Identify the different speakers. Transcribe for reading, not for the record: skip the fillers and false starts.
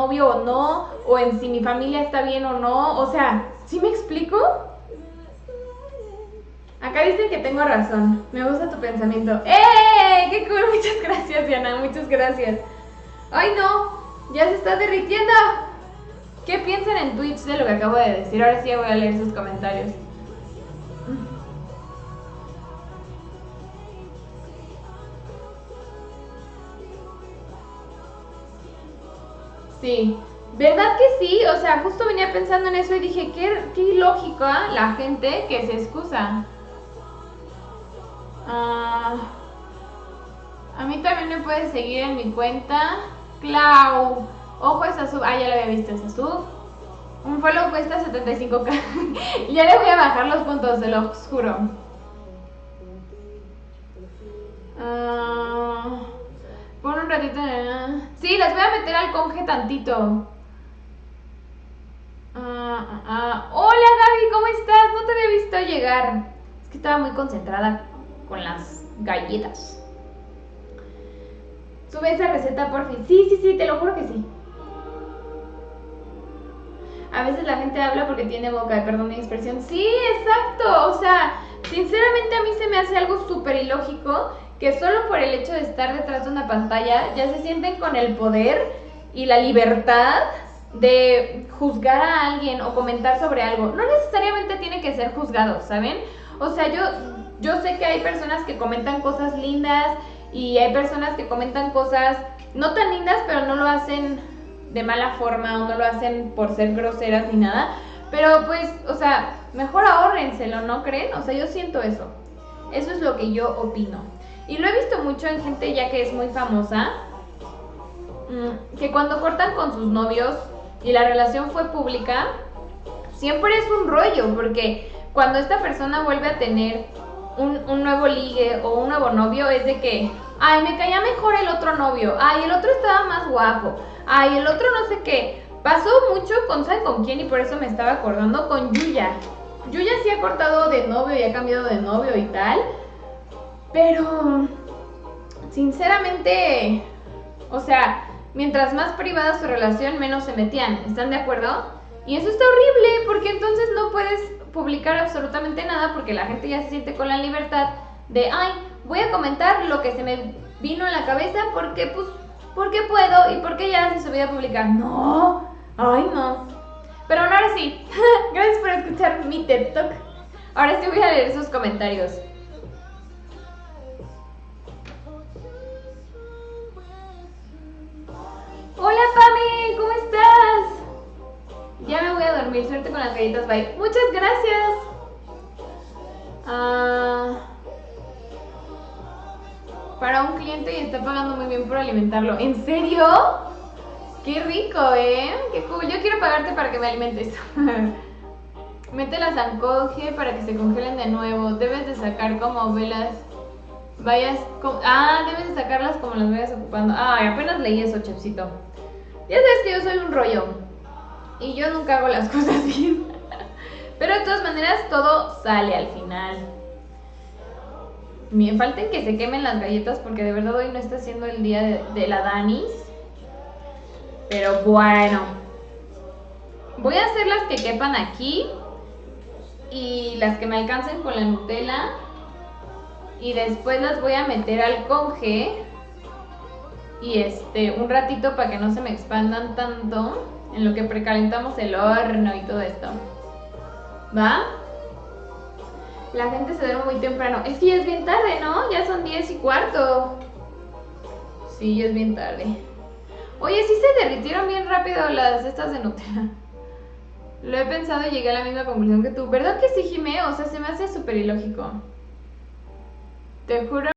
Speaker 1: novio o no, o en si mi familia está bien o no. O sea, ¿sí me explico? Acá dicen que tengo razón. Me gusta tu pensamiento. ¡Eh! ¡Qué cool! Muchas gracias, Diana. Muchas gracias. ¡Ay, no! ¡Ya se está derritiendo! ¿Qué piensan en Twitch de lo que acabo de decir? Ahora sí voy a leer sus comentarios. Sí, ¿verdad que sí? O sea, justo venía pensando en eso y dije, qué ilógica la gente que se excusa. A mí también me puedes seguir en mi cuenta. Clau. Ojo, esa sub. Ah, ya lo había visto esa sub. Un follow cuesta 75k. Ya le voy a bajar los puntos, se lo juro. Por un ratito. Sí, las voy a meter al conge tantito. Hola Gaby, ¿cómo estás? No te había visto llegar. Es que estaba muy concentrada con las galletas. Sube esa receta, por fin. Sí, te lo juro que sí. A veces la gente habla porque tiene boca, perdón mi expresión. Sí, exacto. O sea, sinceramente a mí se me hace algo súper ilógico que solo por el hecho de estar detrás de una pantalla ya se sienten con el poder y la libertad de juzgar a alguien o comentar sobre algo. No necesariamente tiene que ser juzgado, ¿saben? O sea, yo sé que hay personas que comentan cosas lindas y hay personas que comentan cosas no tan lindas, pero no lo hacen de mala forma o no lo hacen por ser groseras ni nada. Pero pues, o sea, mejor ahórrenselo, ¿no creen? O sea, yo siento eso. Eso es lo que yo opino. Y lo he visto mucho en gente ya que es muy famosa, que cuando cortan con sus novios y la relación fue pública, siempre es un rollo, porque cuando esta persona vuelve a tener un nuevo ligue o un nuevo novio, es de que, ay, me caía mejor el otro novio, ay, el otro estaba más guapo, ay, el otro no sé qué. Pasó mucho con, ¿saben con quién? Y por eso me estaba acordando, con Yuya. Yuya sí ha cortado de novio y ha cambiado de novio y tal, pero sinceramente, o sea, mientras más privada su relación, menos se metían, ¿están de acuerdo? Y eso está horrible, porque entonces no puedes publicar absolutamente nada, porque la gente ya se siente con la libertad de, ay, voy a comentar lo que se me vino en la cabeza porque, pues, porque puedo y porque ya se subió a publicar. No, ay no. Pero bueno, ahora sí, gracias por escuchar mi TED Talk. Ahora sí voy a leer sus comentarios. Hola Pame, ¿cómo estás? Ya me voy a dormir, suerte con las galletas, bye. Muchas gracias. Para un cliente y está pagando muy bien por alimentarlo. ¿En serio? Qué rico, qué cool. Yo quiero pagarte para que me alimentes. Mételas al conge para que se congelen de nuevo. Debes de sacar como velas. Debes de sacarlas como las vayas ocupando. Ay, apenas leí eso, chefcito. Ya sabes que yo soy un rollo y yo nunca hago las cosas bien. Pero de todas maneras todo sale al final. Me falten que se quemen las galletas porque de verdad hoy no está siendo el día de la Danis. Pero bueno, voy a hacer las que quepan aquí y las que me alcancen con la Nutella. Y después las voy a meter al conge y un ratito para que no se me expandan tanto en lo que precalentamos el horno y todo esto. ¿Va? La gente se duerme muy temprano. Es que ya es bien tarde, ¿no? Ya son 10:15. Sí, ya es bien tarde. Oye, sí se derritieron bien rápido las estas de Nutella. Lo he pensado y llegué a la misma conclusión que tú. ¿Verdad que sí, Jimé? O sea, se me hace súper ilógico. Te juro.